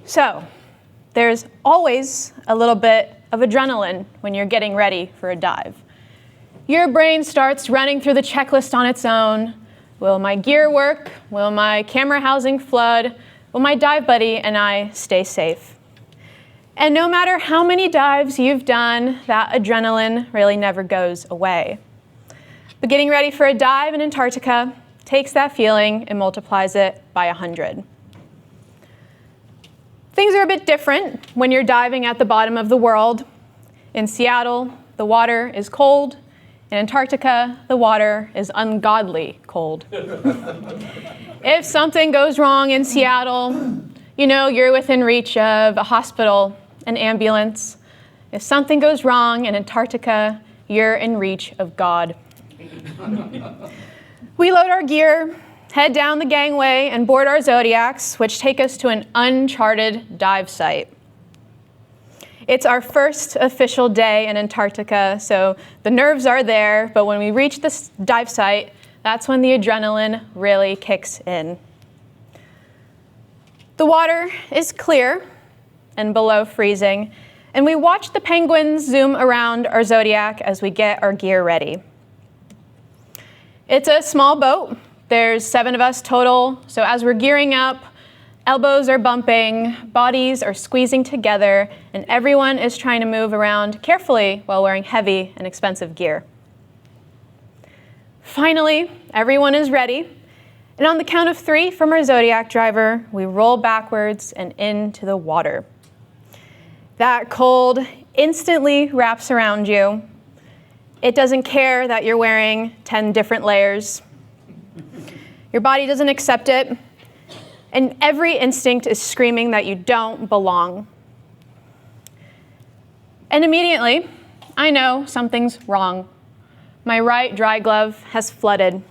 So, there's always a little bit of adrenaline when you're getting ready for a dive. Your brain starts running through the checklist on its own. Will my gear work? Will my camera housing flood? Will my dive buddy and I stay safe? And no matter how many dives you've done, that adrenaline really never goes away. But getting ready for a dive in Antarctica takes that feeling and multiplies it by 100. Things are a bit different when you're diving at the bottom of the world. In Seattle, the water is cold. In Antarctica, the water is ungodly cold. If something goes wrong in Seattle, you know you're within reach of a hospital, an ambulance. If something goes wrong in Antarctica, you're in reach of God. We load our gear, head down the gangway, and board our Zodiacs, which take us to an uncharted dive site. It's our first official day in Antarctica, so the nerves are there, but when we reach this dive site, that's when the adrenaline really kicks in. The water is clear and below freezing, and we watch the penguins zoom around our Zodiac as we get our gear ready. It's a small boat. There's 7 of us total, so as we're gearing up, elbows are bumping, bodies are squeezing together, and everyone is trying to move around carefully while wearing heavy and expensive gear. Finally, everyone is ready, and on the count of 3 from our Zodiac driver, we roll backwards and into the water. That cold instantly wraps around you. It doesn't care that you're wearing 10 different layers. Your body doesn't accept it, and every instinct is screaming that you don't belong. And immediately, I know something's wrong. My right dry glove has flooded.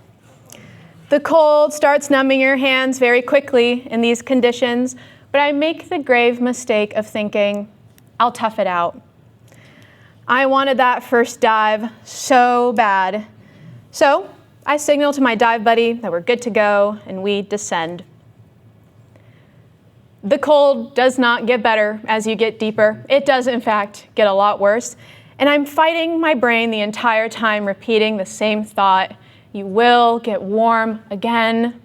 The cold starts numbing your hands very quickly in these conditions, but I make the grave mistake of thinking, I'll tough it out. I wanted that first dive so bad. So I signal to my dive buddy that we're good to go, and we descend. The cold does not get better as you get deeper. It does, in fact, get a lot worse. And I'm fighting my brain the entire time, repeating the same thought, you will get warm again.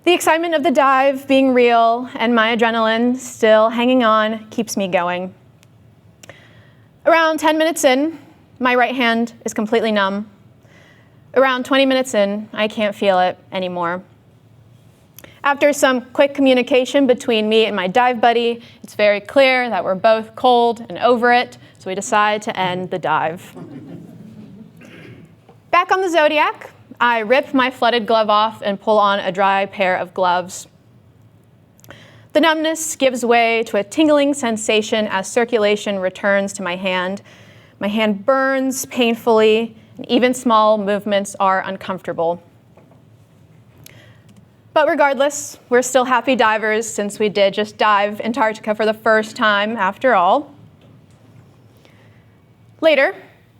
The excitement of the dive being real and my adrenaline still hanging on keeps me going. Around 10 minutes in, my right hand is completely numb. Around 20 minutes in, I can't feel it anymore. After some quick communication between me and my dive buddy, it's very clear that we're both cold and over it, so we decide to end the dive. Back on the Zodiac, I rip my flooded glove off and pull on a dry pair of gloves. The numbness gives way to a tingling sensation as circulation returns to my hand. My hand burns painfully, and even small movements are uncomfortable. But regardless, we're still happy divers since we did just dive Antarctica for the first time after all. Later,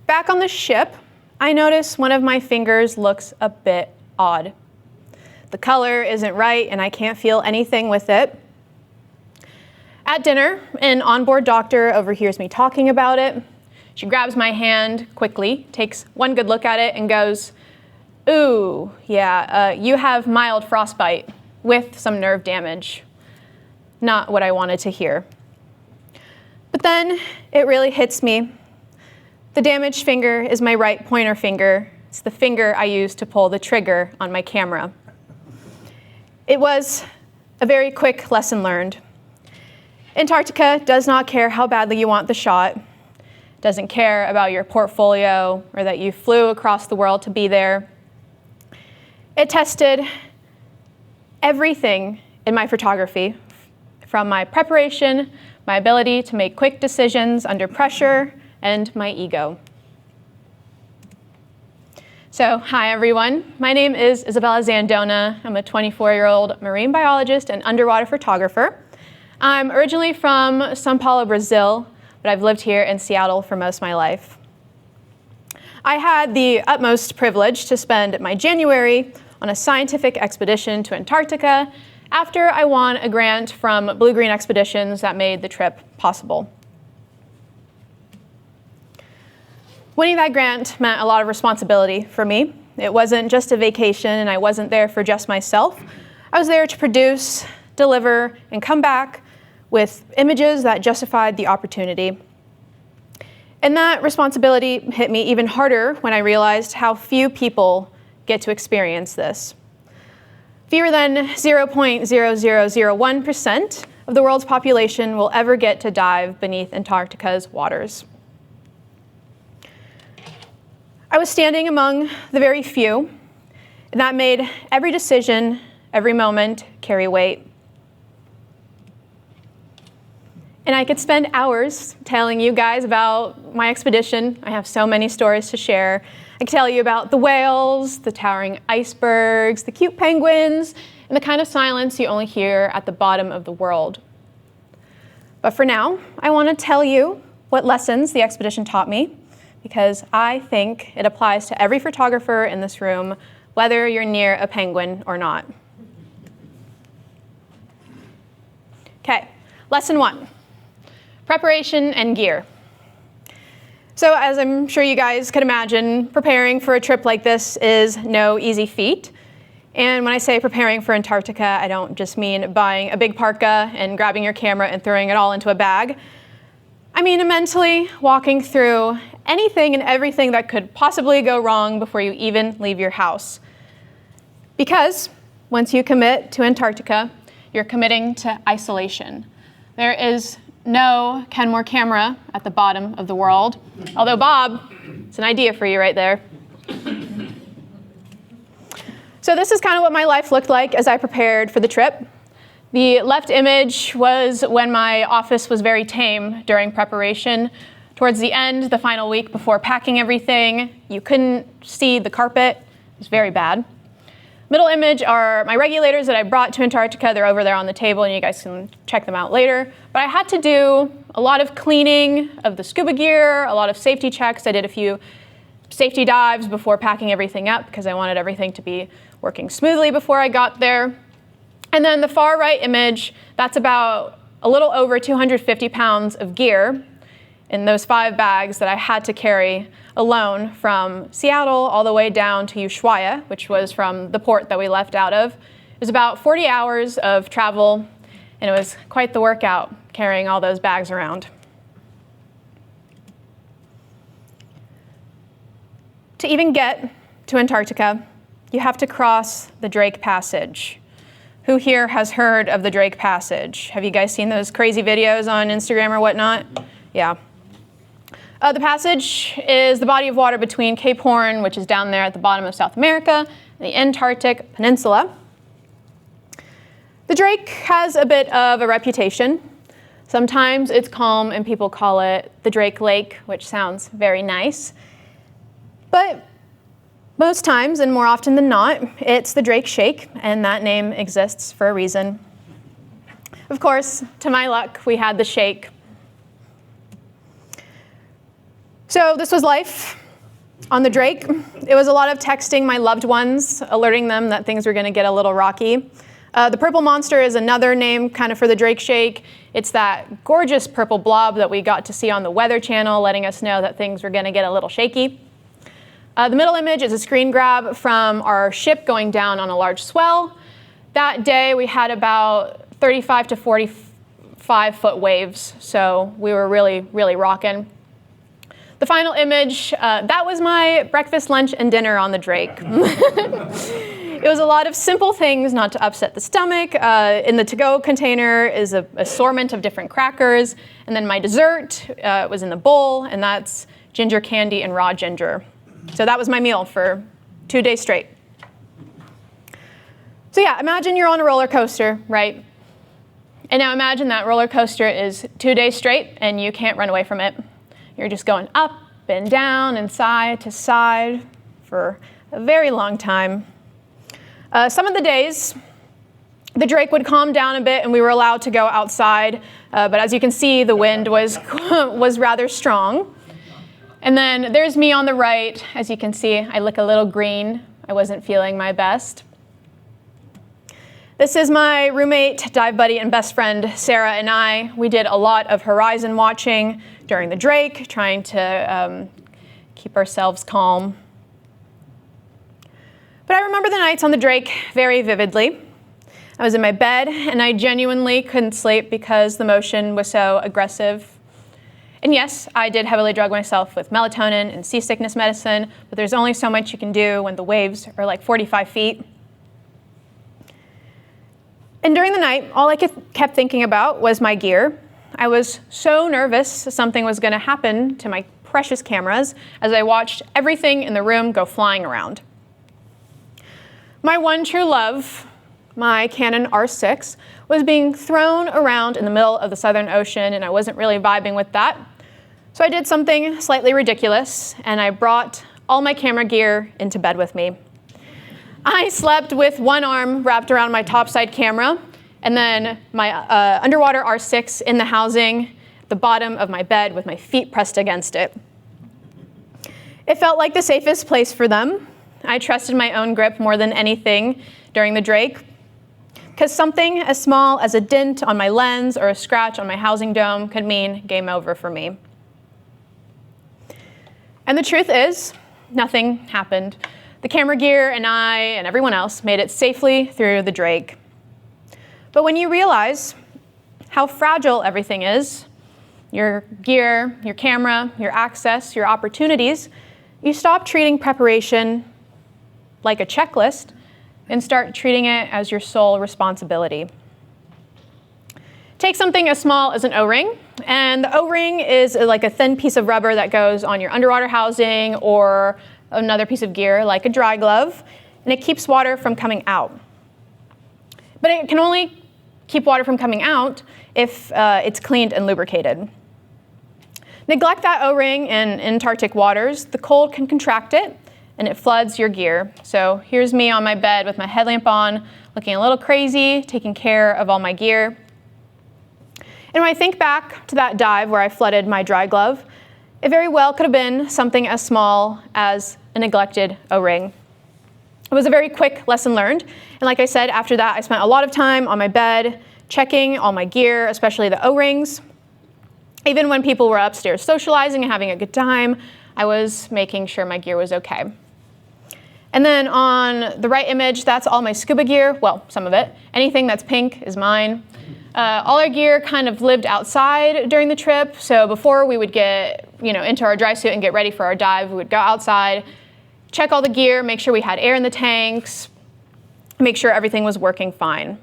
back on the ship, I notice one of my fingers looks a bit odd. The color isn't right and I can't feel anything with it. At dinner, an onboard doctor overhears me talking about it. She grabs my hand quickly, takes one good look at it, and goes, "Ooh, yeah, you have mild frostbite with some nerve damage." Not what I wanted to hear. But then it really hits me. The damaged finger is my right pointer finger. It's the finger I use to pull the trigger on my camera. It was a very quick lesson learned. Antarctica does not care how badly you want the shot, doesn't care about your portfolio or that you flew across the world to be there. It tested everything in my photography, from my preparation, my ability to make quick decisions under pressure, and my ego. So, hi everyone. My name is Isabella Zandona. I'm a 24-year-old marine biologist and underwater photographer. I'm originally from São Paulo, Brazil, but I've lived here in Seattle for most of my life. I had the utmost privilege to spend my January on a scientific expedition to Antarctica after I won a grant from Blue-Green Expeditions that made the trip possible. Winning that grant meant a lot of responsibility for me. It wasn't just a vacation, and I wasn't there for just myself. I was there to produce, deliver, and come back with images that justified the opportunity. And that responsibility hit me even harder when I realized how few people get to experience this. Fewer than 0.0001% of the world's population will ever get to dive beneath Antarctica's waters. I was standing among the very few, and that made every decision, every moment carry weight. And I could spend hours telling you guys about my expedition. I have so many stories to share. I could tell you about the whales, the towering icebergs, the cute penguins, and the kind of silence you only hear at the bottom of the world. But for now, I want to tell you what lessons the expedition taught me, because I think it applies to every photographer in this room, whether you're near a penguin or not. Okay, lesson 1, preparation and gear. So as I'm sure you guys could imagine, preparing for a trip like this is no easy feat. And when I say preparing for Antarctica, I don't just mean buying a big parka and grabbing your camera and throwing it all into a bag. I mean mentally walking through anything and everything that could possibly go wrong before you even leave your house. Because once you commit to Antarctica, you're committing to isolation. There is no Kenmore camera at the bottom of the world. Although, Bob, it's an idea for you right there. So this is kind of what my life looked like as I prepared for the trip. The left image was when my office was very tame during preparation. Towards the end, the final week before packing everything, you couldn't see the carpet. It was very bad. Middle image are my regulators that I brought to Antarctica. They're over there on the table, and you guys can check them out later. But I had to do a lot of cleaning of the scuba gear, a lot of safety checks. I did a few safety dives before packing everything up because I wanted everything to be working smoothly before I got there. And then the far right image, that's about a little over 250 pounds of gear in those 5 bags that I had to carry alone from Seattle all the way down to Ushuaia, which was from the port that we left out of. It was about 40 hours of travel, and it was quite the workout carrying all those bags around. To even get to Antarctica, you have to cross the Drake Passage. Who here has heard of the Drake Passage? Have you guys seen those crazy videos on Instagram or whatnot? Yeah. The passage is the body of water between Cape Horn, which is down there at the bottom of South America, and the Antarctic Peninsula. The Drake has a bit of a reputation. Sometimes it's calm and people call it the Drake Lake, which sounds very nice. But most times, and more often than not, it's the Drake Shake, and that name exists for a reason. Of course, to my luck, we had the shake. So this was life on the Drake. It was a lot of texting my loved ones, alerting them that things were going to get a little rocky. The purple monster is another name kind of for the Drake Shake. It's that gorgeous purple blob that we got to see on the Weather Channel, letting us know that things were going to get a little shaky. The middle image is a screen grab from our ship going down on a large swell. That day we had about 35 to 45 foot waves, so we were really, really rocking. The final image, that was my breakfast, lunch, and dinner on the Drake. It was a lot of simple things not to upset the stomach. In the to-go container is an assortment of different crackers, and then my dessert was in the bowl, and that's ginger candy and raw ginger. So that was my meal for 2 days straight. So yeah, imagine you're on a roller coaster, right? And now imagine that roller coaster is 2 days straight and you can't run away from it. You're just going up and down and side to side for a very long time. Some of the days, the Drake would calm down a bit and we were allowed to go outside. But as you can see, the wind was rather strong. And then there's me on the right. As you can see, I look a little green. I wasn't feeling my best. This is my roommate, dive buddy, and best friend, Sarah, and I. We did a lot of horizon watching during the Drake, trying to keep ourselves calm. But I remember the nights on the Drake very vividly. I was in my bed, and I genuinely couldn't sleep because the motion was so aggressive. And yes, I did heavily drug myself with melatonin and seasickness medicine, but there's only so much you can do when the waves are like 45 feet. And during the night, all I kept thinking about was my gear. I was so nervous something was going to happen to my precious cameras as I watched everything in the room go flying around. My one true love, my Canon R6, was being thrown around in the middle of the Southern Ocean, and I wasn't really vibing with that. So I did something slightly ridiculous, and I brought all my camera gear into bed with me. I slept with one arm wrapped around my topside camera, and then my underwater R6 in the housing at the bottom of my bed with my feet pressed against it. It felt like the safest place for them. I trusted my own grip more than anything during the Drake, because something as small as a dent on my lens or a scratch on my housing dome could mean game over for me. And the truth is, nothing happened. The camera gear and I and everyone else made it safely through the Drake. But when you realize how fragile everything is, your gear, your camera, your access, your opportunities, you stop treating preparation like a checklist and start treating it as your sole responsibility. Take something as small as an O-ring, and the O-ring is like a thin piece of rubber that goes on your underwater housing or another piece of gear like a dry glove, and it keeps water from coming out. But it can only keep water from coming out if it's cleaned and lubricated. Neglect that O-ring in Antarctic waters, the cold can contract it, and it floods your gear. So here's me on my bed with my headlamp on, looking a little crazy, taking care of all my gear. And when I think back to that dive where I flooded my dry glove, it very well could have been something as small as a neglected O-ring. It was a very quick lesson learned. And like I said, after that, I spent a lot of time on my bed, checking all my gear, especially the O-rings. Even when people were upstairs socializing and having a good time, I was making sure my gear was okay. And then on the right image, that's all my scuba gear. Well, some of it. Anything that's pink is mine. All our gear kind of lived outside during the trip. So before we would get into our dry suit and get ready for our dive, we would go outside, check all the gear, make sure we had air in the tanks, make sure everything was working fine.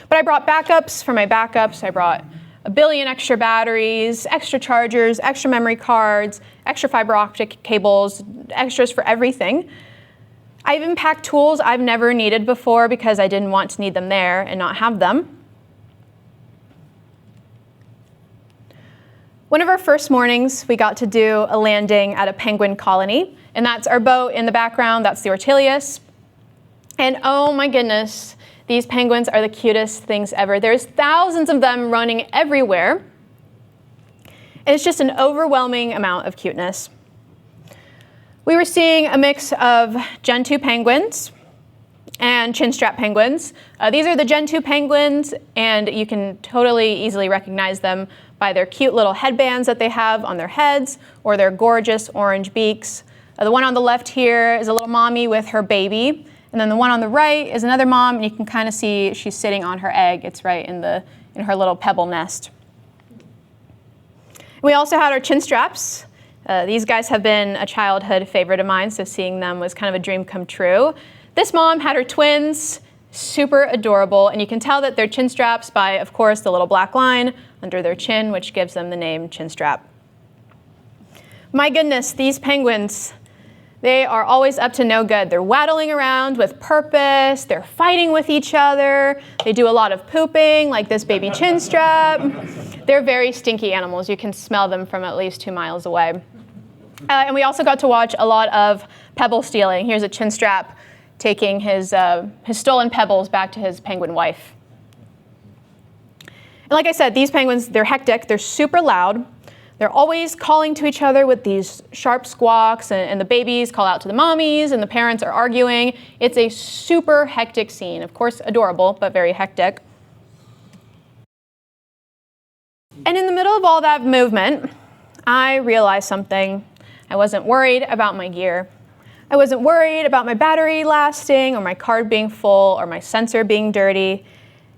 But I brought backups for my backups. I brought a billion extra batteries, extra chargers, extra memory cards, extra fiber optic cables, extras for everything. I even packed tools I've never needed before because I didn't want to need them there and not have them. One of our first mornings, we got to do a landing at a penguin colony, and that's our boat in the background, that's the Ortelius. And oh my goodness, these penguins are the cutest things ever. There's thousands of them running everywhere, and it's just an overwhelming amount of cuteness. We were seeing a mix of Gen 2 penguins and chinstrap penguins. These are the Gen 2 penguins, and you can totally easily recognize them by their cute little headbands that they have on their heads or their gorgeous orange beaks. The one on the left here is a little mommy with her baby, and then the one on the right is another mom, and you can kind of see she's sitting on her egg. It's right in her little pebble nest. We also had our chinstraps. These guys have been a childhood favorite of mine, so seeing them was kind of a dream come true. This mom had her twins, super adorable, and you can tell that they're chinstraps by, of course, the little black line under their chin, which gives them the name chinstrap. My goodness, these penguins, they are always up to no good. They're waddling around with purpose, they're fighting with each other, they do a lot of pooping, like this baby chinstrap. They're very stinky animals. You can smell them from at least 2 miles away. And we also got to watch a lot of pebble stealing. Here's a chinstrap taking his stolen pebbles back to his penguin wife. And like I said, these penguins, they're hectic, they're super loud. They're always calling to each other with these sharp squawks, and the babies call out to the mommies, and the parents are arguing. It's a super hectic scene. Of course, adorable, but very hectic. And in the middle of all that movement, I realized something. I wasn't worried about my gear. I wasn't worried about my battery lasting, or my card being full, or my sensor being dirty.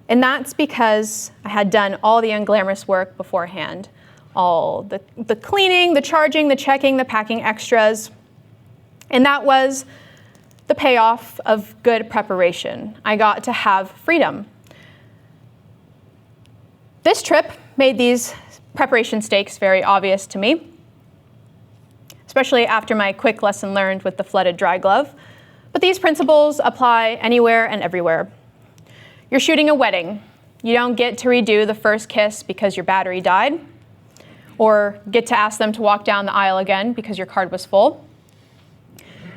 And that's because I had done all the unglamorous work beforehand. All the cleaning, the charging, the checking, the packing extras. And that was the payoff of good preparation. I got to have freedom. This trip made these preparation stakes very obvious to me, especially after my quick lesson learned with the flooded dry glove. But these principles apply anywhere and everywhere. You're shooting a wedding. You don't get to redo the first kiss because your battery died, or get to ask them to walk down the aisle again because your card was full.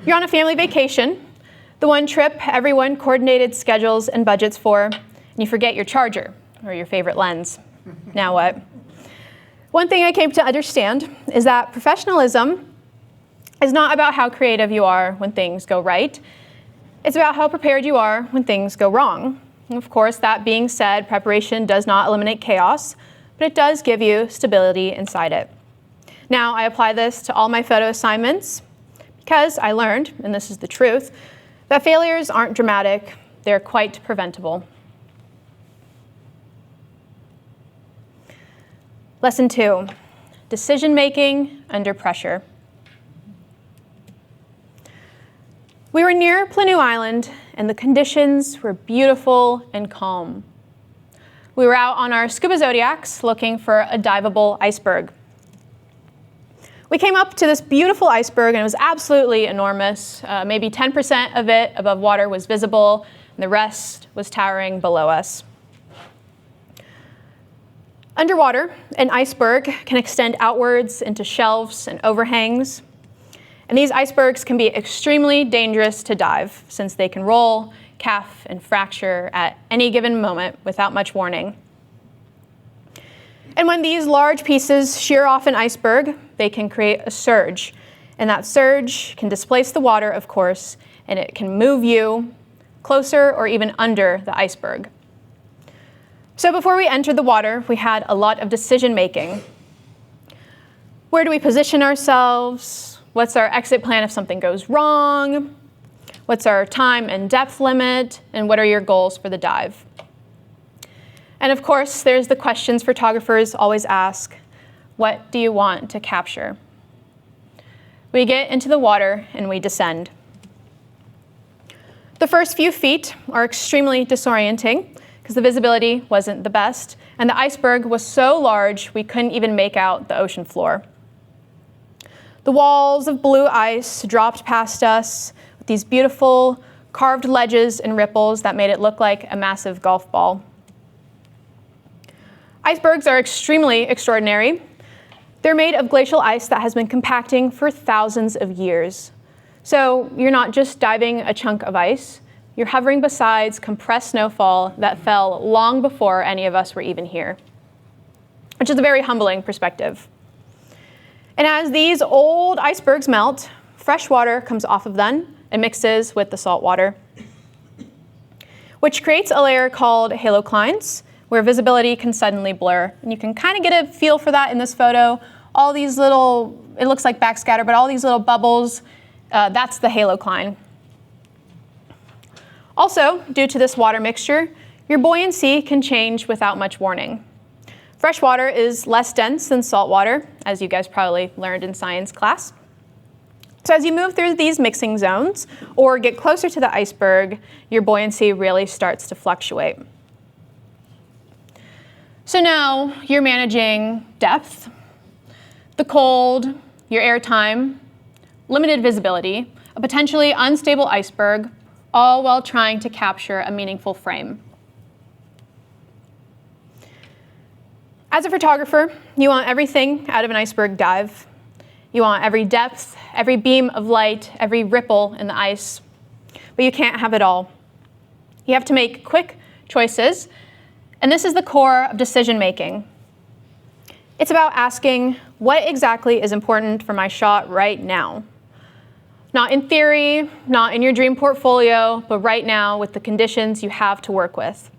You're on a family vacation, the one trip everyone coordinated schedules and budgets for, and you forget your charger or your favorite lens. Now what? One thing I came to understand is that professionalism is not about how creative you are when things go right. It's about how prepared you are when things go wrong. And of course, that being said, preparation does not eliminate chaos, but it does give you stability inside it. Now, I apply this to all my photo assignments because I learned, and this is the truth, that failures aren't dramatic, they're quite preventable. Lesson 2, decision-making under pressure. We were near Planu Island, and the conditions were beautiful and calm. We were out on our scuba zodiacs looking for a diveable iceberg. We came up to this beautiful iceberg, and it was absolutely enormous. Maybe 10% of it above water was visible, and the rest was towering below us. Underwater, an iceberg can extend outwards into shelves and overhangs. And these icebergs can be extremely dangerous to dive, since they can roll, calf, and fracture at any given moment without much warning. And when these large pieces shear off an iceberg, they can create a surge. And that surge can displace the water, of course, and it can move you closer or even under the iceberg. So before we entered the water, we had a lot of decision making. Where do we position ourselves? What's our exit plan if something goes wrong? What's our time and depth limit? And what are your goals for the dive? And of course, there's the questions photographers always ask. What do you want to capture? We get into the water and we descend. The first few feet are extremely disorienting because the visibility wasn't the best, and the iceberg was so large we couldn't even make out the ocean floor. The walls of blue ice dropped past us with these beautiful carved ledges and ripples that made it look like a massive golf ball. Icebergs are extremely extraordinary. They're made of glacial ice that has been compacting for thousands of years. So you're not just diving a chunk of ice, you're hovering beside compressed snowfall that fell long before any of us were even here, which is a very humbling perspective. And as these old icebergs melt, fresh water comes off of them and mixes with the salt water, which creates a layer called haloclines, where visibility can suddenly blur. And you can kind of get a feel for that in this photo. All these little, it looks like backscatter, but all these little bubbles, that's the halocline. Also, due to this water mixture, your buoyancy can change without much warning. Fresh water is less dense than salt water, as you guys probably learned in science class. So as you move through these mixing zones or get closer to the iceberg, your buoyancy really starts to fluctuate. So now you're managing depth, the cold, your airtime, limited visibility, a potentially unstable iceberg, all while trying to capture a meaningful frame. As a photographer, you want everything out of an iceberg dive. You want every depth, every beam of light, every ripple in the ice, but you can't have it all. You have to make quick choices, and this is the core of decision making. It's about asking what exactly is important for my shot right now. Not in theory, not in your dream portfolio, but right now with the conditions you have to work with.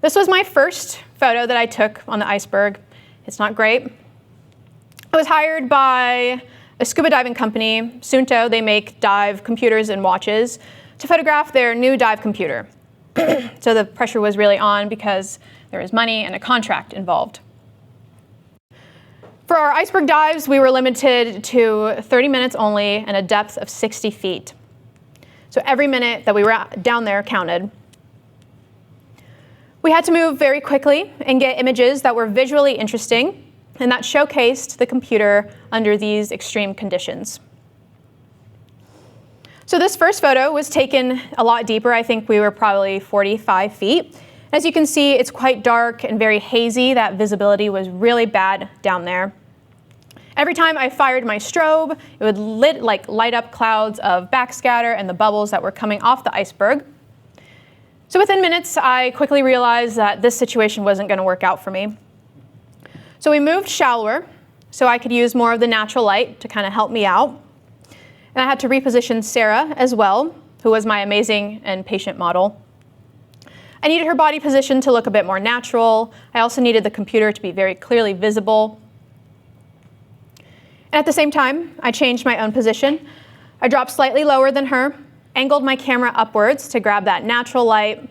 This was my first photo that I took on the iceberg. It's not great. I was hired by a scuba diving company, Sunto. They make dive computers and watches, to photograph their new dive computer. So the pressure was really on because there was money and a contract involved. For our iceberg dives, we were limited to 30 minutes only and a depth of 60 feet. So every minute that we were down there counted. We had to move very quickly and get images that were visually interesting and that showcased the computer under these extreme conditions. So this first photo was taken a lot deeper. I think we were probably 45 feet. As you can see, it's quite dark and very hazy. That visibility was really bad down there. Every time I fired my strobe, it would light up clouds of backscatter and the bubbles that were coming off the iceberg. So within minutes, I quickly realized that this situation wasn't going to work out for me. So we moved shallower so I could use more of the natural light to kind of help me out. And I had to reposition Sarah as well, who was my amazing and patient model. I needed her body position to look a bit more natural. I also needed the computer to be very clearly visible. And at the same time, I changed my own position. I dropped slightly lower than her, angled my camera upwards to grab that natural light.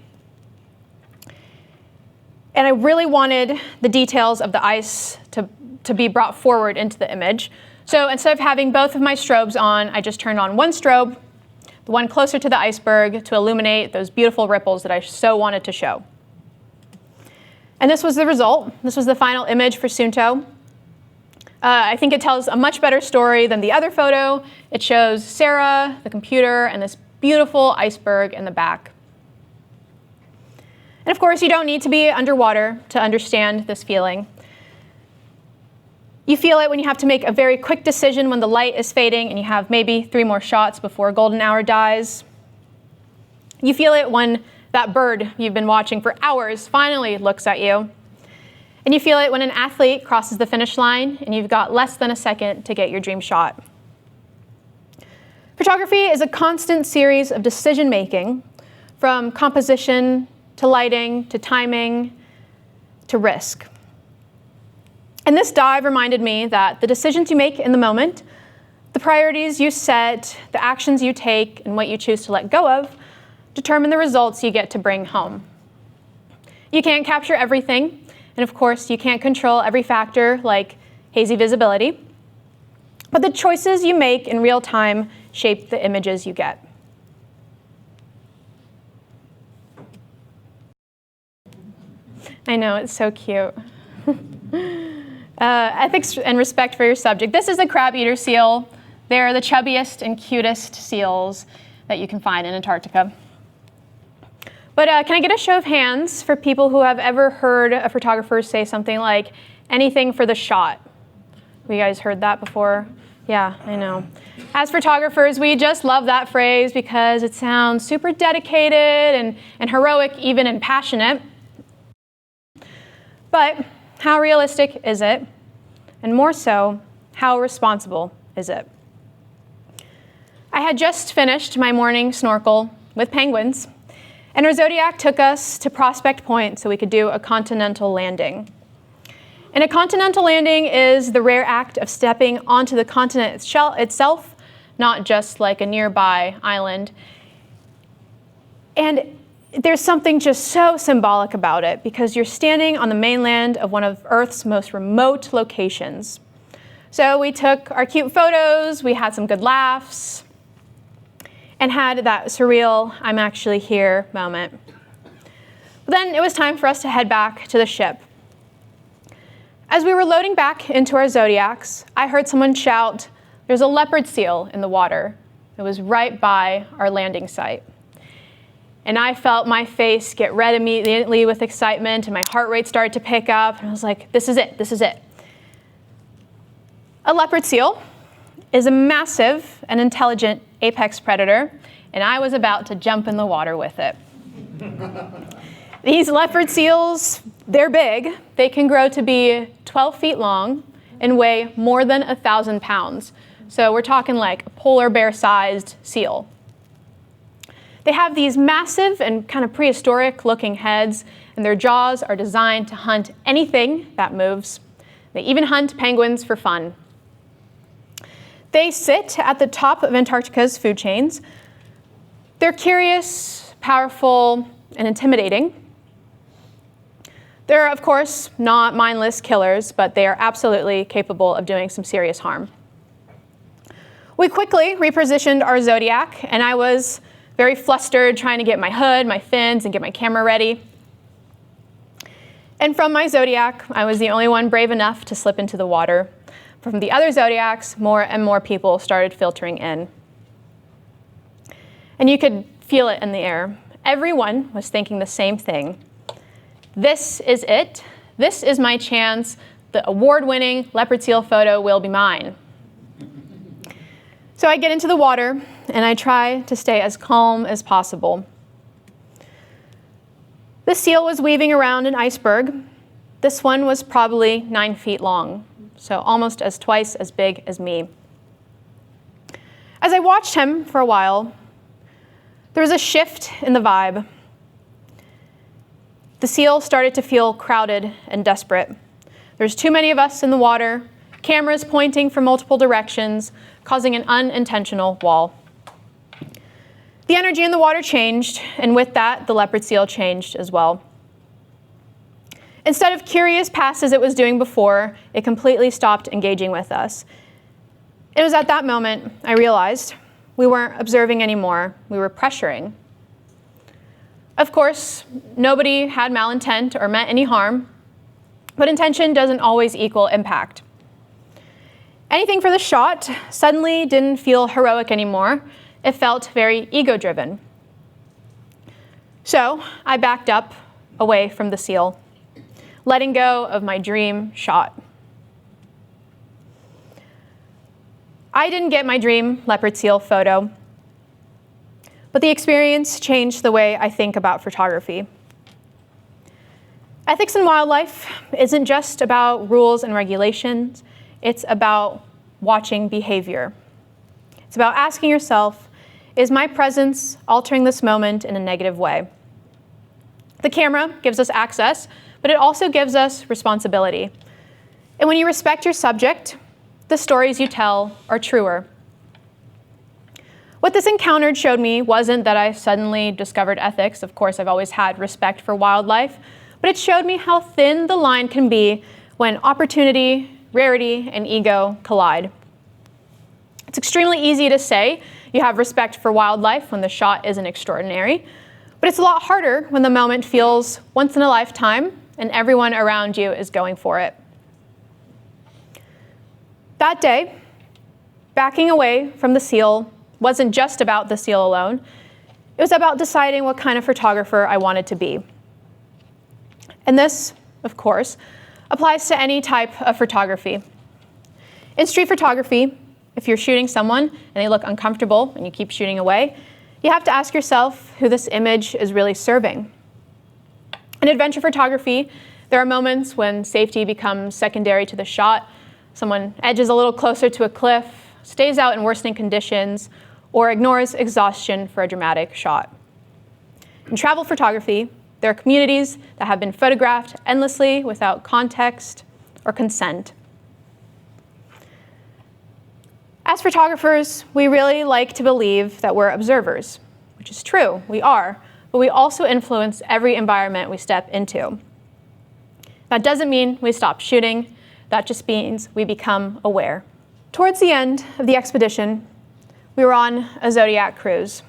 And I really wanted the details of the ice to be brought forward into the image. So instead of having both of my strobes on, I just turned on one strobe, the one closer to the iceberg, to illuminate those beautiful ripples that I so wanted to show. And this was the result. This was the final image for Sunto. I think it tells a much better story than the other photo. It shows Sarah, the computer, and this beautiful iceberg in the back. And of course, you don't need to be underwater to understand this feeling. You feel it when you have to make a very quick decision when the light is fading and you have maybe 3 more shots before golden hour dies. You feel it when that bird you've been watching for hours finally looks at you. And you feel it when an athlete crosses the finish line and you've got less than a second to get your dream shot. Photography is a constant series of decision making, from composition to lighting to timing to risk. And this dive reminded me that the decisions you make in the moment, the priorities you set, the actions you take, and what you choose to let go of determine the results you get to bring home. You can't capture everything, and of course, you can't control every factor like hazy visibility, but the choices you make in real time shape the images you get. I know, it's so cute. Ethics and respect for your subject. This is a crab-eater seal. They're the chubbiest and cutest seals that you can find in Antarctica. But can I get a show of hands for people who have ever heard a photographer say something like, anything for the shot? Have you guys heard that before? Yeah, I know. As photographers, we just love that phrase because it sounds super dedicated and heroic, even and passionate. But how realistic is it? And more so, how responsible is it? I had just finished my morning snorkel with penguins, and our Zodiac took us to Prospect Point so we could do a continental landing. And a continental landing is the rare act of stepping onto the continent itself, not just like a nearby island. And there's something just so symbolic about it because you're standing on the mainland of one of Earth's most remote locations. So we took our cute photos, we had some good laughs, and had that surreal, I'm actually here moment. But then it was time for us to head back to the ship. As we were loading back into our Zodiacs, I heard someone shout, "There's a leopard seal in the water." It was right by our landing site. And I felt my face get red immediately with excitement, and my heart rate started to pick up, and I was like, this is it, this is it. A leopard seal is a massive and intelligent apex predator, and I was about to jump in the water with it. These leopard seals, They're big. They can grow to be 12 feet long and weigh more than 1,000 pounds. So we're talking like a polar bear-sized seal. They have these massive and kind of prehistoric-looking heads, and their jaws are designed to hunt anything that moves. They even hunt penguins for fun. They sit at the top of Antarctica's food chains. They're curious, powerful, and intimidating. They're, of course, not mindless killers, but they are absolutely capable of doing some serious harm. We quickly repositioned our Zodiac, and I was very flustered trying to get my hood, my fins, and get my camera ready. And from my Zodiac, I was the only one brave enough to slip into the water. From the other Zodiacs, more and more people started filtering in. And you could feel it in the air. Everyone was thinking the same thing. This is it. This is my chance. The award-winning leopard seal photo will be mine. So I get into the water, and I try to stay as calm as possible. The seal was weaving around an iceberg. This one was probably 9 feet long, so almost twice as big as me. As I watched him for a while, there was a shift in the vibe. The seal started to feel crowded and desperate. There's too many of us in the water, cameras pointing from multiple directions, causing an unintentional wall. The energy in the water changed, and with that, the leopard seal changed as well. Instead of curious past as it was doing before, it completely stopped engaging with us. It was at that moment I realized we weren't observing anymore, we were pressuring. Of course, nobody had malintent or meant any harm, but intention doesn't always equal impact. Anything for the shot suddenly didn't feel heroic anymore. It felt very ego-driven. So I backed up away from the seal, letting go of my dream shot. I didn't get my dream leopard seal photo, but the experience changed the way I think about photography. Ethics in wildlife isn't just about rules and regulations. It's about watching behavior. It's about asking yourself, is my presence altering this moment in a negative way? The camera gives us access, but it also gives us responsibility. And when you respect your subject, the stories you tell are truer. What this encounter showed me wasn't that I suddenly discovered ethics. Of course, I've always had respect for wildlife, but it showed me how thin the line can be when opportunity, rarity, and ego collide. It's extremely easy to say you have respect for wildlife when the shot isn't extraordinary, but it's a lot harder when the moment feels once in a lifetime and everyone around you is going for it. That day, backing away from the seal wasn't just about the seal alone. It was about deciding what kind of photographer I wanted to be. And this, of course, applies to any type of photography. In street photography, if you're shooting someone and they look uncomfortable and you keep shooting away, you have to ask yourself who this image is really serving. In adventure photography, there are moments when safety becomes secondary to the shot. Someone edges a little closer to a cliff, stays out in worsening conditions, or ignores exhaustion for a dramatic shot. In travel photography, there are communities that have been photographed endlessly without context or consent. As photographers, we really like to believe that we're observers, which is true, we are, but we also influence every environment we step into. That doesn't mean we stop shooting, that just means we become aware. Towards the end of the expedition, we were on a Zodiac cruise.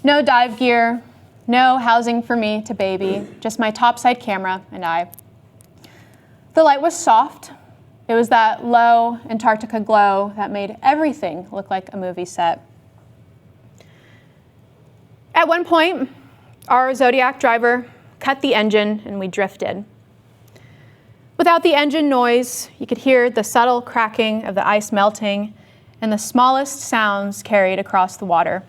No dive gear, no housing for me to baby, just my topside camera and I. The light was soft. It was that low Antarctica glow that made everything look like a movie set. At one point, our Zodiac driver cut the engine and we drifted. Without the engine noise, you could hear the subtle cracking of the ice melting and the smallest sounds carried across the water.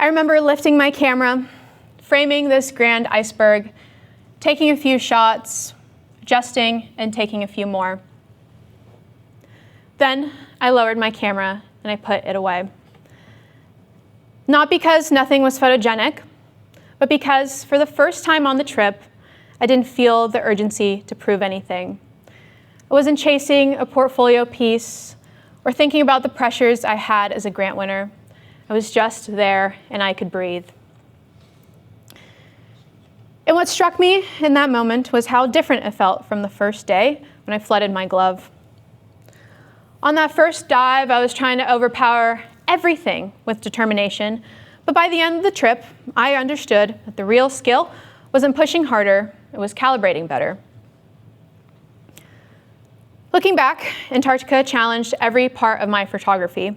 I remember lifting my camera, framing this grand iceberg, taking a few shots, adjusting, and taking a few more. Then I lowered my camera and I put it away. Not because nothing was photogenic, but because for the first time on the trip, I didn't feel the urgency to prove anything. I wasn't chasing a portfolio piece or thinking about the pressures I had as a grant winner. I was just there and I could breathe. And what struck me in that moment was how different it felt from the first day when I flooded my glove. On that first dive, I was trying to overpower everything with determination, but by the end of the trip, I understood that the real skill wasn't pushing harder, it was calibrating better. Looking back, Antarctica challenged every part of my photography.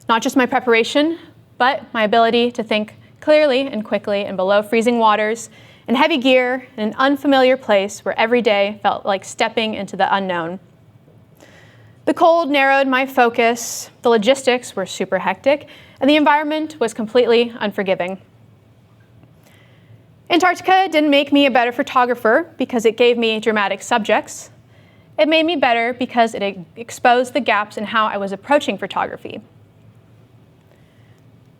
Not just my preparation, but my ability to think clearly and quickly in below freezing waters, in heavy gear, in an unfamiliar place where every day felt like stepping into the unknown. The cold narrowed my focus, the logistics were super hectic, and the environment was completely unforgiving. Antarctica didn't make me a better photographer because it gave me dramatic subjects. It made me better because it exposed the gaps in how I was approaching photography.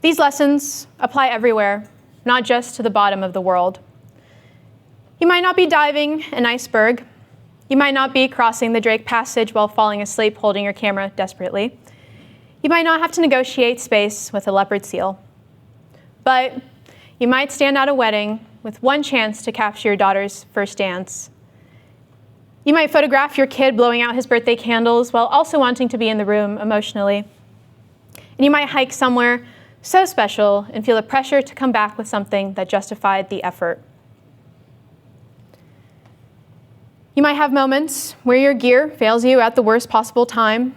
These lessons apply everywhere, not just to the bottom of the world. You might not be diving an iceberg. You might not be crossing the Drake Passage while falling asleep holding your camera desperately. You might not have to negotiate space with a leopard seal. But you might stand at a wedding with one chance to capture your daughter's first dance. You might photograph your kid blowing out his birthday candles while also wanting to be in the room emotionally. And you might hike somewhere so special and feel the pressure to come back with something that justified the effort. You might have moments where your gear fails you at the worst possible time,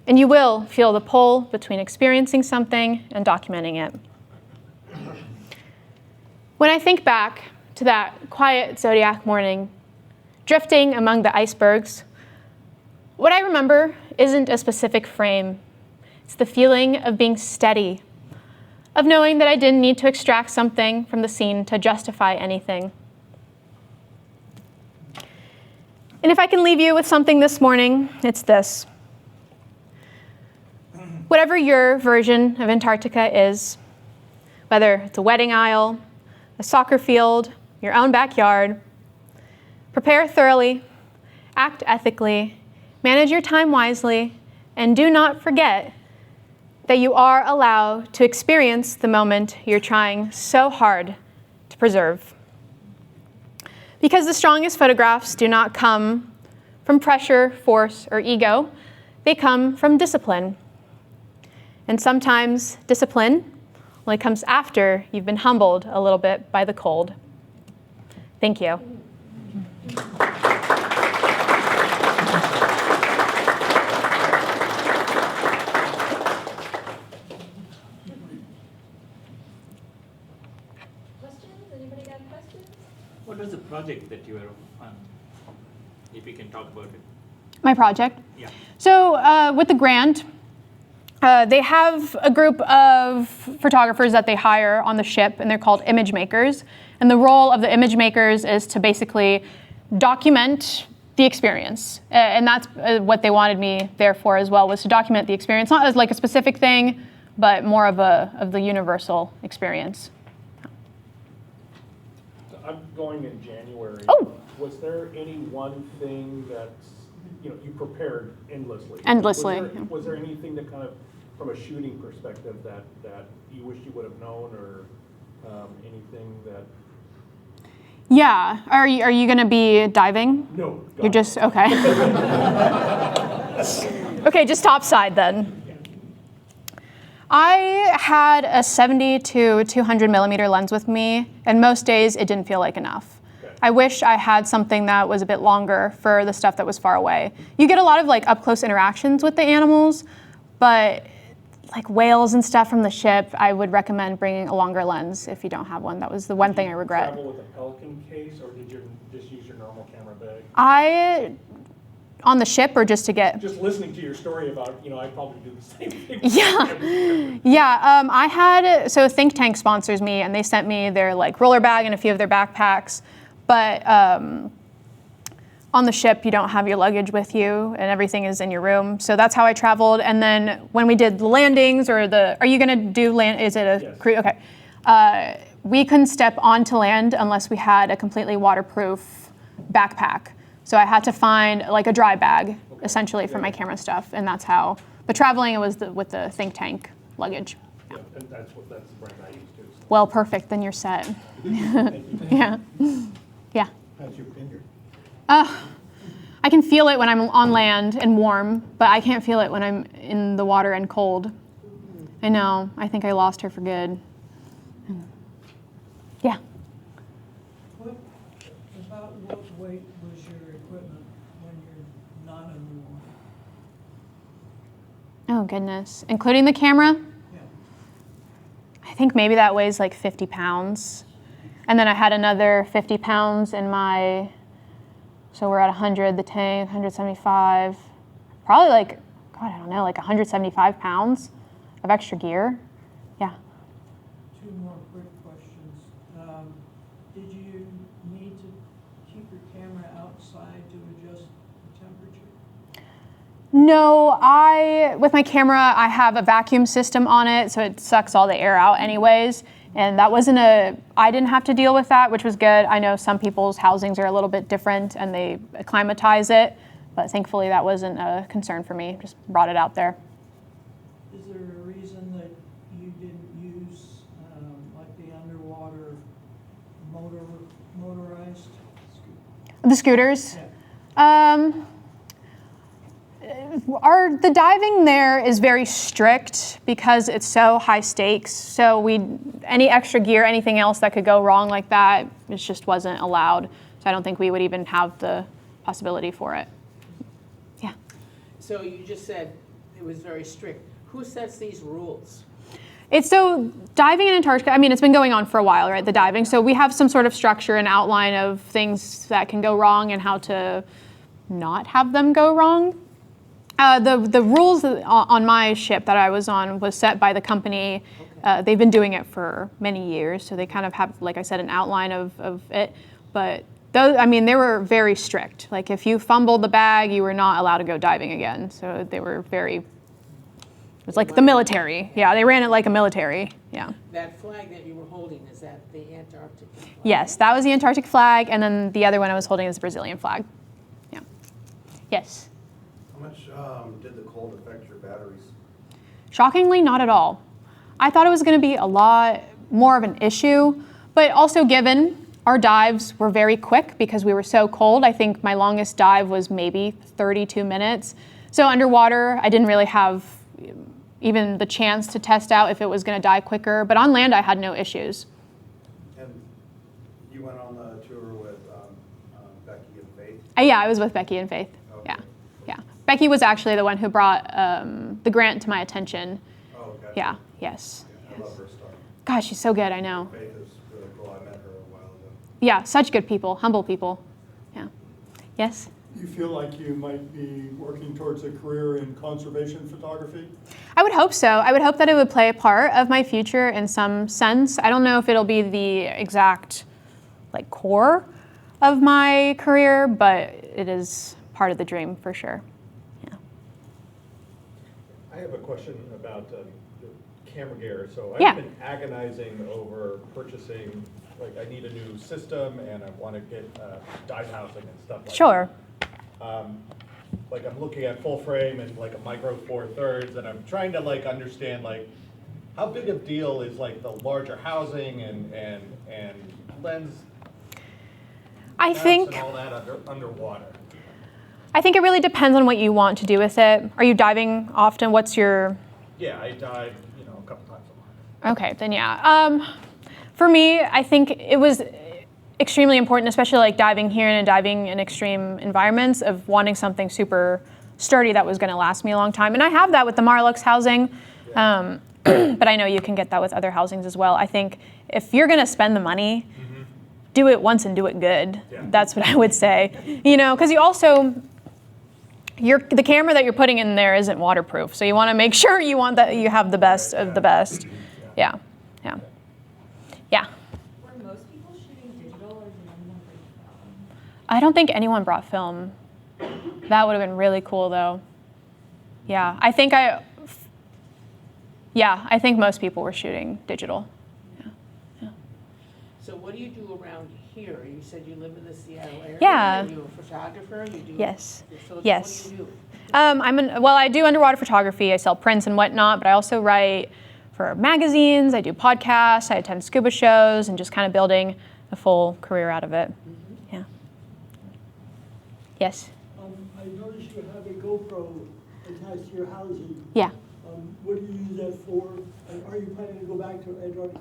and you will feel the pull between experiencing something and documenting it. When I think back to that quiet Zodiac morning, drifting among the icebergs, what I remember isn't a specific frame. It's the feeling of being steady, of knowing that I didn't need to extract something from the scene to justify anything. And if I can leave you with something this morning, it's this. Whatever your version of Antarctica is, whether it's a wedding aisle, a soccer field, your own backyard, prepare thoroughly, act ethically, manage your time wisely, and do not forget that you are allowed to experience the moment you're trying so hard to preserve. Because the strongest photographs do not come from pressure, force, or ego. They come from discipline. And sometimes discipline only comes after you've been humbled a little bit by the cold. Thank you. What was the project that you were on? If you can talk about it. My project? Yeah. So with the grant, they have a group of photographers that they hire on the ship, and they're called image makers. And the role of the image makers is to basically document the experience. And that's what they wanted me there for as well, was to document the experience, not as like a specific thing, but more of the universal experience. I'm going in January. Oh. Was there any one thing that you prepared endlessly? Endlessly. Was there anything that kind of, from a shooting perspective, that you wish you would have known, or anything that? Yeah. Are you going to be diving? No. You're just okay. Okay, just topside then. I had a 70 to 200 millimeter lens with me, and most days it didn't feel like enough. Okay. I wish I had something that was a bit longer for the stuff that was far away. You get a lot of like up close interactions with the animals, but like whales and stuff from the ship, I would recommend bringing a longer lens if you don't have one. That was the one thing I regret. Did you travel with a Pelican case, or did you just use your normal camera bag? I On the ship or just to get? Just listening to your story about, I probably do the same thing. Yeah. Yeah, I had, so Think Tank sponsors me and they sent me their like roller bag and a few of their backpacks. But on the ship, you don't have your luggage with you and everything is in your room. So that's how I traveled. And then when we did the landings or are you gonna do is it a Yes. cruise? Okay. We couldn't step onto land unless we had a completely waterproof backpack. So I had to find like a dry bag, essentially, for my camera stuff, and that's how. But traveling, it was with the Think Tank luggage. Yeah, and that's the brand I use too. So. Well, perfect. Then you're set. Yeah. Yeah. How's your finger? I can feel it when I'm on land and warm, but I can't feel it when I'm in the water and cold. I know. I think I lost her for good. Yeah. About what weight was your equipment when you're not underwater? Oh, goodness. Including the camera? Yeah. I think maybe that weighs like 50 pounds. And then I had another 50 pounds in my, so we're at 100, the tank, 175. Probably like, God, I don't know, like 175 pounds of extra gear. Yeah. Two more quick questions. Did you need to keep your camera outside to adjust the temperature? No, with my camera, I have a vacuum system on it, so it sucks all the air out anyways. And that I didn't have to deal with that, which was good. I know some people's housings are a little bit different and they acclimatize it, but thankfully that wasn't a concern for me. Just brought it out there. Is there a reason that you didn't use like the underwater motorized scooter? The scooters. Yeah. The diving there is very strict because it's so high stakes. So any extra gear, anything else that could go wrong like that, it just wasn't allowed. So I don't think we would even have the possibility for it. Yeah. So you just said it was very strict. Who sets these rules? So diving in Antarctica, I mean, it's been going on for a while, right, the diving. So we have some sort of structure and outline of things that can go wrong and how to not have them go wrong. The rules on my ship that I was on was set by the company. Okay. They've been doing it for many years, so they kind of have, like I said, an outline of it. But they were very strict. Like if you fumbled the bag, you were not allowed to go diving again. So they were it was like the military. Yeah, they ran it like a military. Yeah. That flag that you were holding, is that the Antarctic flag? Yes, that was the Antarctic flag, and then the other one I was holding is the Brazilian flag. Yeah. Yes. How much did the cold affect your batteries? Shockingly, not at all. I thought it was going to be a lot more of an issue, but also given our dives were very quick because we were so cold. I think my longest dive was maybe 32 minutes. So underwater, I didn't really have even the chance to test out if it was going to die quicker, but on land, I had no issues. And you went on the tour with Becky and Faith? Yeah, I was with Becky and Faith. Okay. Yeah. Becky was actually the one who brought the grant to my attention. Oh, gotcha. Yeah, yes. Yeah, I love her stuff. Gosh, she's so good, I know. Faith is really cool. I met her a while ago. Yeah, such good people, humble people. Yeah. Yes? Do you feel like you might be working towards a career in conservation photography? I would hope so. I would hope that it would play a part of my future in some sense. I don't know if it'll be the exact core of my career, but it is part of the dream for sure. Yeah. I have a question about the camera gear. So I've Yeah. been agonizing over purchasing, I need a new system and I want to get dive housing and stuff like Sure. that. I'm looking at full frame and a micro 4/3, and I'm trying to understand how big a deal is the larger housing and lens I mounts think and all that underwater. I think it really depends on what you want to do with it. Are you diving often? What's your... Yeah, I dive a couple times a month. Okay, then yeah. For me, I think it was extremely important, especially diving here and diving in extreme environments, of wanting something super sturdy that was going to last me a long time. And I have that with the Marlux housing, but I know you can get that with other housings as well. I think if you're going to spend the money, do it once and do it good. Yeah. That's what I would say. Because you also, the camera that you're putting in there isn't waterproof, so you want to make sure you have the best of the best. Yeah. Were most people shooting digital, or did anyone bring film? I don't think anyone brought film. That would have been really cool, though. Yeah, I think most people were shooting digital. So what do you do around here? You said you live in the Seattle area. Yeah. Are you a photographer? You do. Yes. So Yes. What do you do? I do underwater photography. I sell prints and whatnot, but I also write for magazines. I do podcasts. I attend scuba shows, and just kind of building a full career out of it. Yeah. Yes. I noticed you have a GoPro attached to your housing. Yeah. What do you use that for? And are you planning to go back to Antarctica?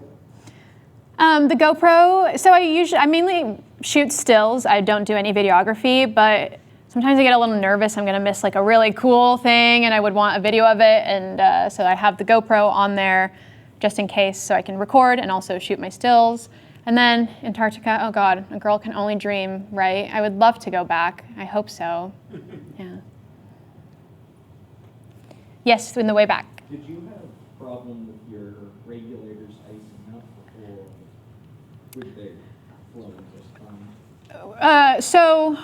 The GoPro, so I mainly shoot stills. I don't do any videography, but sometimes I get a little nervous. I'm gonna miss like a really cool thing and I would want a video of it. And so I have the GoPro on there just in case, so I can record and also shoot my stills. And then Antarctica, oh God, a girl can only dream, right? I would love to go back. I hope so. Yeah. Yes, in the way back. Did you have a problem with your regulators icing up, or would they flow just fine? So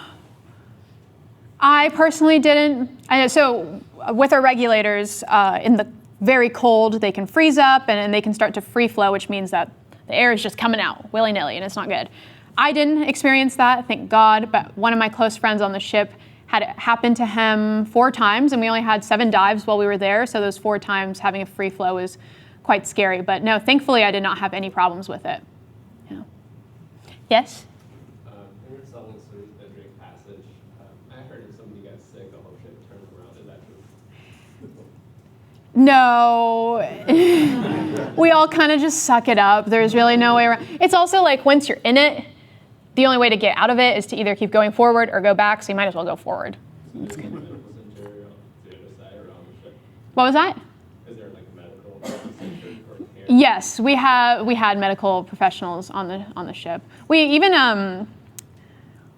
I personally didn't. So with our regulators, in the very cold, they can freeze up and they can start to free flow, which means that the air is just coming out willy-nilly, and it's not good. I didn't experience that, thank God, but one of my close friends on the ship had it happen to him 4 times, and we only had 7 dives while we were there, so those 4 times having a free flow was quite scary. But no, thankfully I did not have any problems with it. Yeah. Yes? In your song, the Drake passage, I heard if somebody gets sick, the whole ship turns around. Is that true? No. We all kind of just suck it up. There's really no way around. It's also like once you're in it, the only way to get out of it is to either keep going forward or go back, so you might as well go forward. What was that? Is there like medical center or care? Yes, we had medical professionals on the ship. We even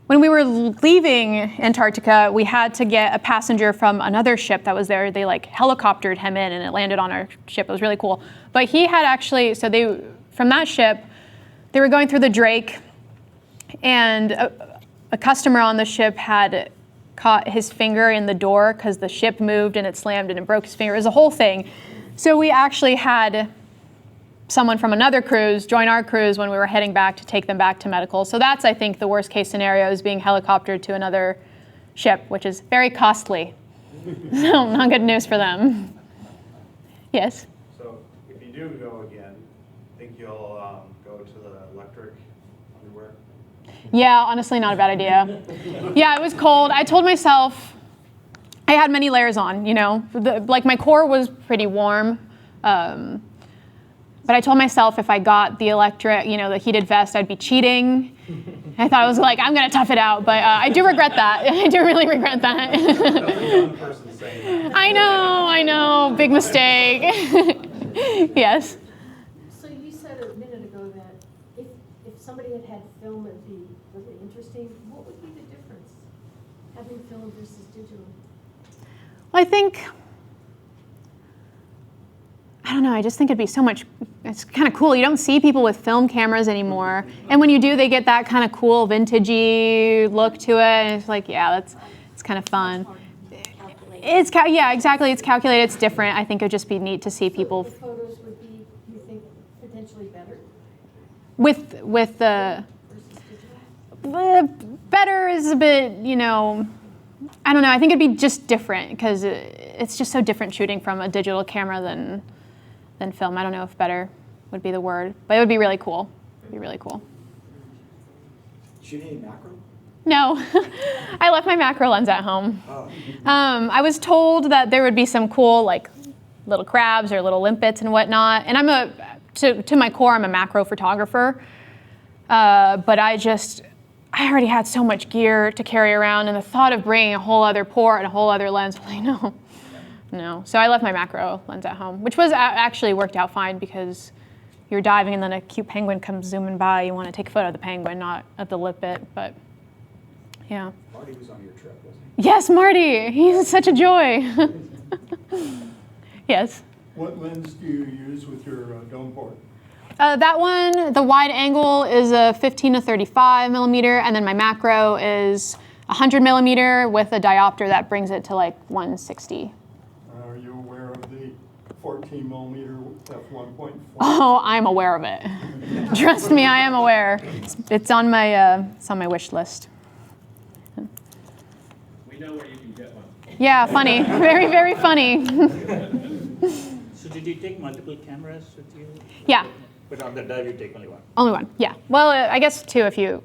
when we were leaving Antarctica, we had to get a passenger from another ship that was there. They like helicoptered him in, and it landed on our ship. It was really cool. But he had actually, from that ship, they were going through the Drake, and a customer on the ship had caught his finger in the door because the ship moved and it slammed and it broke his finger. It was a whole thing. So we actually had someone from another cruise join our cruise when we were heading back to take them back to medical. So that's, I think, the worst case scenario, is being helicoptered to another ship, which is very costly. So not good news for them. Yes? So if you do go again, think you'll go to the electric underwear? Yeah, honestly, not a bad idea. Yeah, it was cold. I told myself, I had many layers on, you know. Like my core was pretty warm. But I told myself if I got the electric, you know, the heated vest, I'd be cheating. I thought I was like, I'm gonna tough it out, but I do regret that. I do really regret that. Young person saying that. I know, big mistake. Yes. So you said a minute ago that if somebody had had film, it'd be really interesting. What would be the difference, having film versus digital? Well, I don't know, I just think it'd be so much, it's kind of cool. You don't see people with film cameras anymore. And when you do, they get that kind of cool vintagey look to it. And it's like, yeah, it's kind of fun. Yeah, exactly. It's calculated, it's different. I think it'd just be neat to see people. So the photos would be, you think, potentially better? With the, better is a bit, you know, I don't know. I think it'd be just different because it's just so different shooting from a digital camera than film. I don't know if better would be the word, but it would be really cool. It'd be really cool. Shooting any macro? No, I left my macro lens at home. Oh. I was told that there would be some cool, like, little crabs or little limpets and whatnot. And to my core, I'm a macro photographer. But I already had so much gear to carry around, and the thought of bringing a whole other port and a whole other lens, I'm like, no. So I left my macro lens at home, which was actually worked out fine because you're diving and then a cute penguin comes zooming by. You want to take a photo of the penguin, not of the limpet, but Yeah. Marty was on your trip, wasn't Yes, Marty. He's such a joy. Yes. What lens do you use with your dome port? That one, the wide angle is a 15 to 35 millimeter, and then my macro is 100 millimeter with a diopter that brings it to like 160. Are you aware of the 14 millimeter f1.4? Oh, I'm aware of it. Trust me, I am aware. It's on my wish list. We know where you can get one. Yeah, funny. Very, very funny. So did you take multiple cameras with you? Yeah. But on the dive, you take only one. Only one, yeah. Well, I guess two if you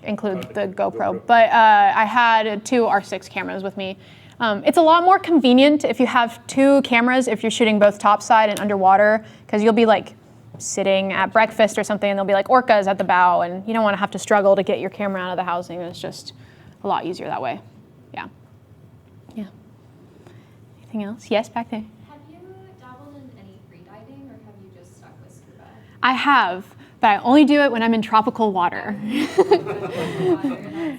include the GoPro. But I had two R6 cameras with me. It's a lot more convenient if you have two cameras if you're shooting both topside and underwater, because you'll be like sitting at breakfast or something and there'll be like orcas at the bow and you don't want to have to struggle to get your camera out of the housing. It's just a lot easier that way. Yeah. Yeah. Anything else? Yes, back there. Have you dabbled in any free diving, or have you just stuck with scuba? I have, but I only do it when I'm in tropical water. That's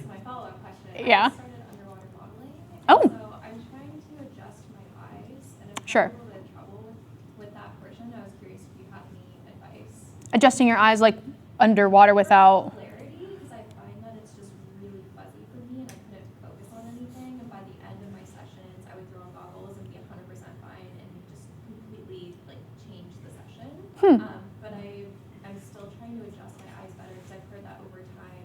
my follow-up question. Yeah. I started underwater modeling. Oh. So I'm trying to adjust my eyes, and I've Sure. had a little bit of trouble with that portion. I was curious if you had any advice. Adjusting your eyes like underwater without. Clarity, because I find that it's just really fuzzy for me, and I couldn't focus on anything. And by the end of my sessions, I would throw on goggles and be 100% fine, and just completely like change the session. But I'm still trying to adjust my eyes better, because I've heard that over time,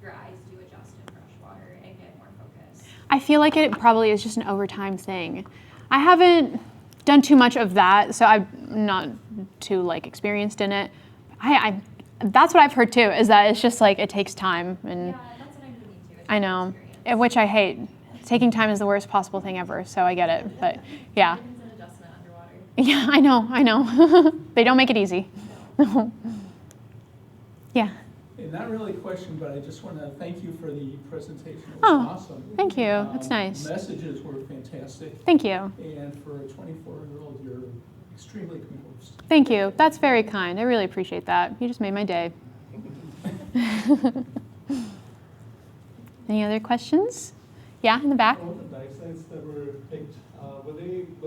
your eyes do adjust in fresh water and get more focused. I feel like it probably is just an overtime thing. I haven't done too much of that, so I'm not too like experienced in it. I that's what I've heard too, is that it's just like it takes time, and Yeah, that's what I'm doing too. It's I just know, experience. which I hate. Taking time is the worst possible thing ever, so I get it. But yeah, Everything's an adjustment underwater. yeah, I know. They don't make it easy. Yeah. And not really a question, but I just want to thank you for the presentation. It was Oh, awesome. thank you. That's nice. The messages were fantastic. Thank you. And for a 24-year-old, you're extremely composed. Thank you. That's very kind. I really appreciate that. You just made my day. Any other questions? Yeah, in the back. All the dive sites that were picked, were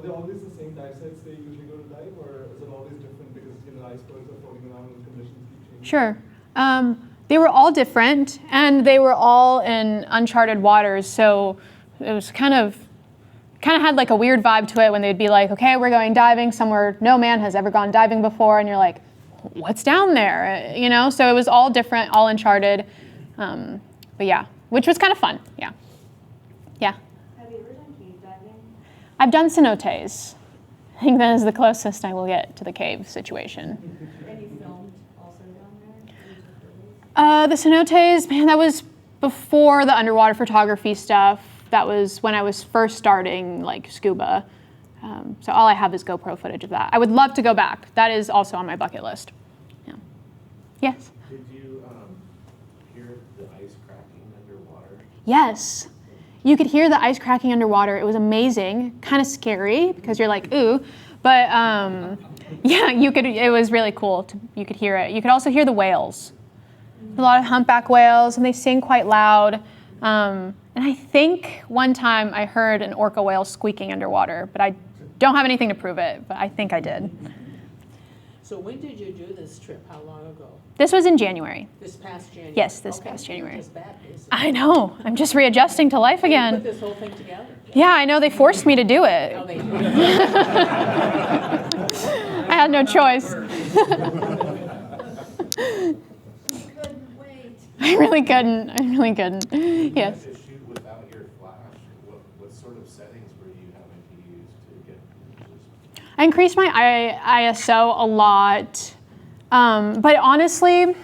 they always the same dive sites they usually go to dive, or is it always different because icebergs are floating around and conditions keep changing? Sure. They were all different, and they were all in uncharted waters, so it was kind of had like a weird vibe to it when they'd be like, okay, we're going diving somewhere no man has ever gone diving before, and you're like, what's down there? You know, so it was all different, all uncharted, but yeah, which was kind of fun. Yeah. Have you ever done cave diving? I've done cenotes. I think that is the closest I will get to the cave situation. And you filmed also down there? The cenotes, man, that was before the underwater photography stuff. That was when I was first starting like scuba. So all I have is GoPro footage of that. I would love to go back. That is also on my bucket list. Yeah. Yes? Did you hear the ice cracking underwater? Yes. You could hear the ice cracking underwater. It was amazing, kind of scary because you're like, ooh. But yeah, it was really cool. You could hear it. You could also hear the whales. A lot of humpback whales, and they sing quite loud. And I think one time I heard an orca whale squeaking underwater, but I don't have anything to prove it, but I think I did. So when did you do this trip? How long ago? This was in January. This past January? Yes, this Okay, past you're January. just back, basically. I know. I'm just readjusting to life You again. put this whole thing together? Yeah, I know. They forced me to do it. Oh, they did. I had no choice. Couldn't wait. I really couldn't. Yes. To shoot without your flash, what sort of settings were you having to use to get images? I increased my ISO a lot, but honestly,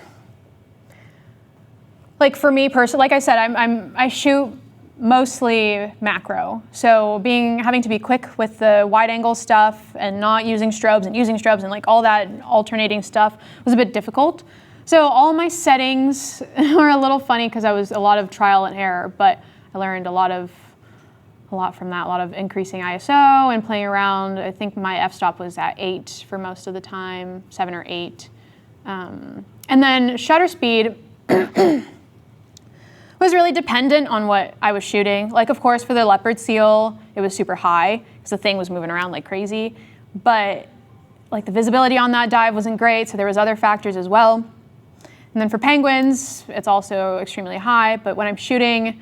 like for me personally, like I said, I shoot mostly macro, so having to be quick with the wide angle stuff and not using strobes and using strobes and like all that alternating stuff was a bit difficult. So all my settings were a little funny because I was a lot of trial and error, but I learned a lot from that, a lot of increasing ISO and playing around. I think my f-stop was at 8 for most of the time, 7 or 8. And then shutter speed was was really dependent on what I was shooting. Like, of course, for the leopard seal, it was super high because the thing was moving around like crazy. But like the visibility on that dive wasn't great, so there was other factors as well. And then for penguins, it's also extremely high. But when I'm shooting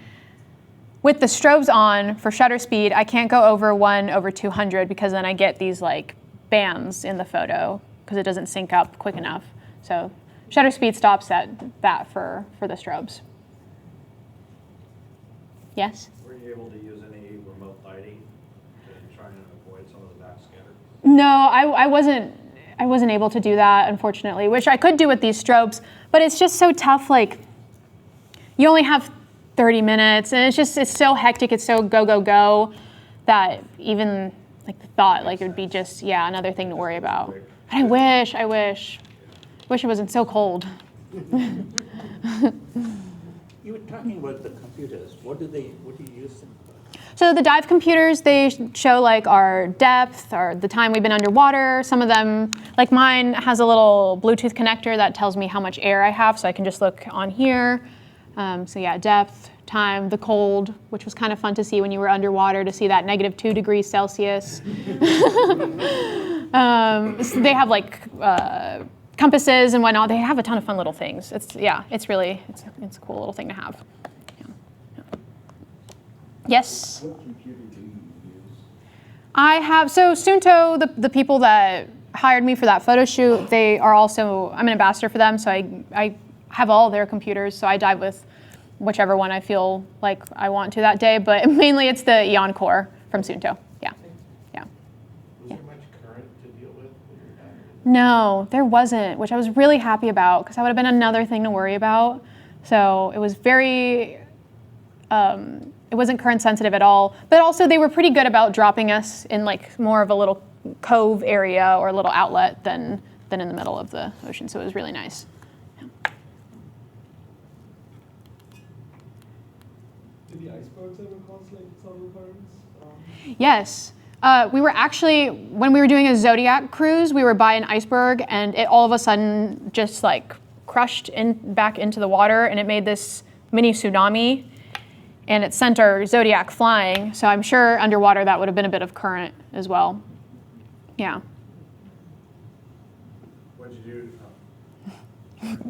with the strobes on for shutter speed, I can't go over 1/200 because then I get these like bands in the photo because it doesn't sync up quick enough. So shutter speed stops at that for the strobes. Yes? Were you able to use any remote lighting to try and avoid some of the backscatter? No, I wasn't able to do that, unfortunately, which I could do with these strobes, but it's just so tough. Like, you only have 30 minutes, and it's so hectic, it's so go, go, go, that even like the thought, like it would be just, yeah, another thing to worry about. But I wish it wasn't so cold. You were talking about the computers. What do you use them for? So the dive computers, they show like our depth or the time we've been underwater. Some of them, like mine, has a little Bluetooth connector that tells me how much air I have, so I can just look on here. So yeah, depth, time, the cold, which was kind of fun to see when you were underwater, to see that -2 degrees Celsius. So they have like compasses and whatnot. They have a ton of fun little things. It's a cool little thing to have. Yes? What computer do you use? I have, so Suunto, the people that hired me for that photo shoot, they are also, I'm an ambassador for them, so I have all their computers, so I dive with whichever one I feel like I want to that day, but mainly it's the Eon Core from Suunto. Yeah. Was there much current to deal with your diving? No, there wasn't, which I was really happy about because that would have been another thing to worry about. So it was very, it wasn't current sensitive at all, but also they were pretty good about dropping us in like more of a little cove area or a little outlet than in the middle of the ocean. So it was really nice. Did the icebergs ever cause like subtle currents? Yes. We were actually, when we were doing a Zodiac cruise, we were by an iceberg and it all of a sudden just like crushed back into the water and it made this mini tsunami and it sent our Zodiac flying. So I'm sure underwater that would have been a bit of current as well. Yeah. What'd you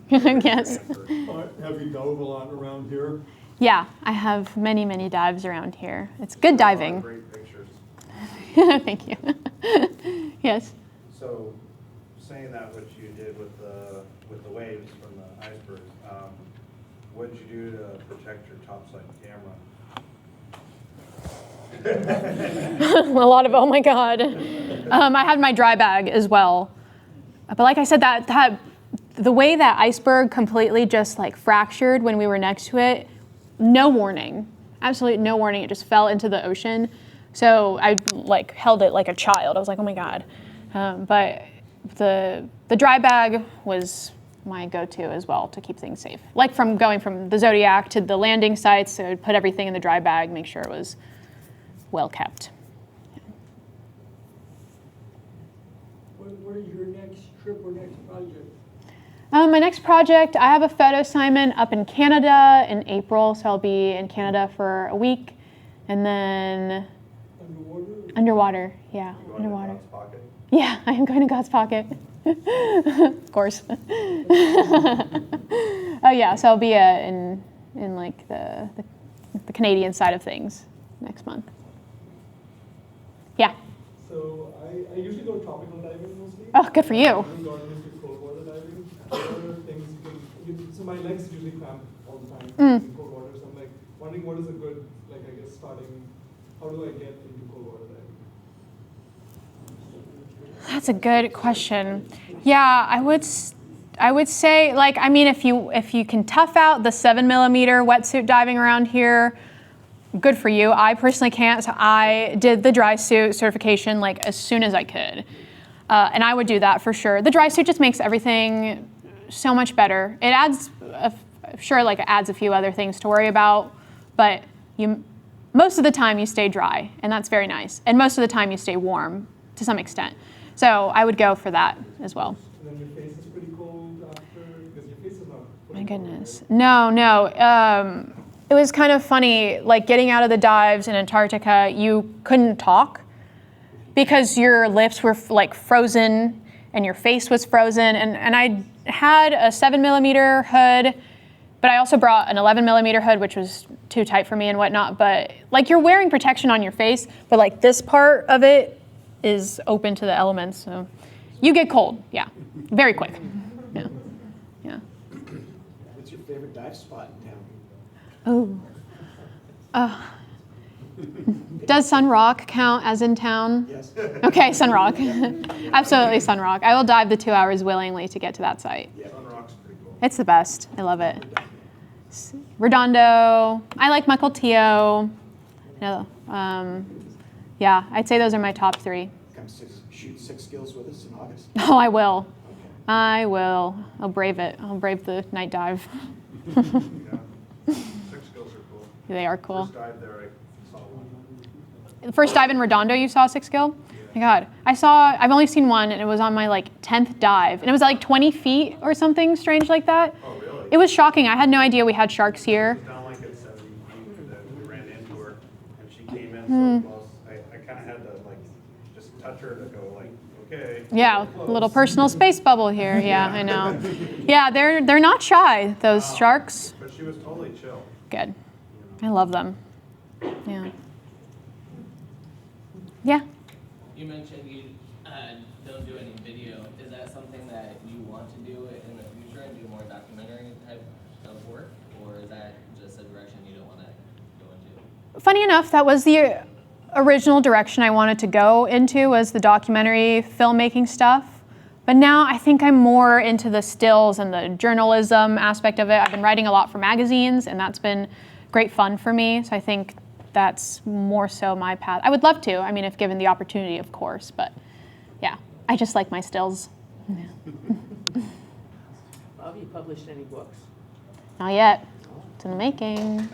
Yes. Have you dove a lot around here? Yeah, I have many, many dives around here. It's good diving. Great pictures. Thank you. Yes. So, saying that what you did with the waves from the iceberg, what did you do to protect your topside camera? A lot of, oh my God. I had my dry bag as well. But like I said, that the way that iceberg completely just like fractured when we were next to it, no warning, absolutely no warning. It just fell into the ocean. So I like held it like a child. I was like, oh my God. But the dry bag was my go-to as well to keep things safe. Like from going from the Zodiac to the landing sites, so I'd put everything in the dry bag, make sure it was well kept. What is your next trip or next project? My next project, I have a photo assignment up in Canada in April, so I'll be in Canada for a week, and then underwater, yeah, You going underwater. to God's pocket? Yeah, I am going to God's pocket, of course. Oh yeah, so I'll be in like the Canadian side of things next month. Yeah. So I usually go tropical diving mostly. Oh, good for you. I haven't gotten into cold water diving. What are things so my legs usually cramp all the time in cold water. So I'm like wondering what is a good, like I guess starting, how do I get into cold water diving? That's a good question. Yeah, I would say, like, I mean, if you can tough out the 7mm wetsuit diving around here, good for you. I personally can't, so I did the dry suit certification like as soon as I could. And I would do that for sure. The dry suit just makes everything so much better. It adds, it adds a few other things to worry about, but most of the time you stay dry, and that's very nice. And most of the time you stay warm to some extent. So I would go for that as well. And then your face is pretty cold after, because your face is not. My goodness. No. It was kind of funny, like getting out of the dives in Antarctica, you couldn't talk because your lips were like frozen and your face was frozen. And I had a 7mm hood, but I also brought an 11mm hood, which was too tight for me and whatnot. But like you're wearing protection on your face, but like this part of it is open to the elements. So you get cold, yeah, very quick. Yeah, yeah. What's your favorite dive spot in town? Oh. Does Sun Rock count as in town? Yes. Okay, Sun Rock. Absolutely Sun Rock. I will dive the 2 hours willingly to get to that site. Yeah, Sun Rock's pretty cool. It's the best. I love it. Redondo. I like Mukilteo. No, yeah, I'd say those are my top 3. Come shoot 6 skills with us in August. Oh, I will. Okay. I will. I'll brave it. I'll brave the night dive. Yeah. 6 skills are cool. They are cool. First dive there, I saw one. The first dive in Redondo, you saw 6 skill? My God, I've only seen one, and it was on my like 10th dive, and it was like 20 feet or something strange like that. Oh, really? It was shocking. I had no idea we had sharks here. It was down like at 70 feet that we ran into her, and she came in so close. I kind of had to like just touch her to go like, okay. Yeah, a little personal space bubble here. Yeah, I know. Yeah, they're not shy, those sharks. But she was totally chill. Good. I love them. Yeah. Yeah. You mentioned you don't do any video. Is that something that you want to do in the future and do more documentary type of work? Or is that just a direction you don't want to go into? Funny enough, that was the original direction I wanted to go into, was the documentary filmmaking stuff. But now I think I'm more into the stills and the journalism aspect of it. I've been writing a lot for magazines, and that's been great fun for me. So I think that's more so my path. I would love to, I mean, if given the opportunity, of course, but yeah, I just like my stills. Yeah. Have you published any books? Not yet. It's in the making.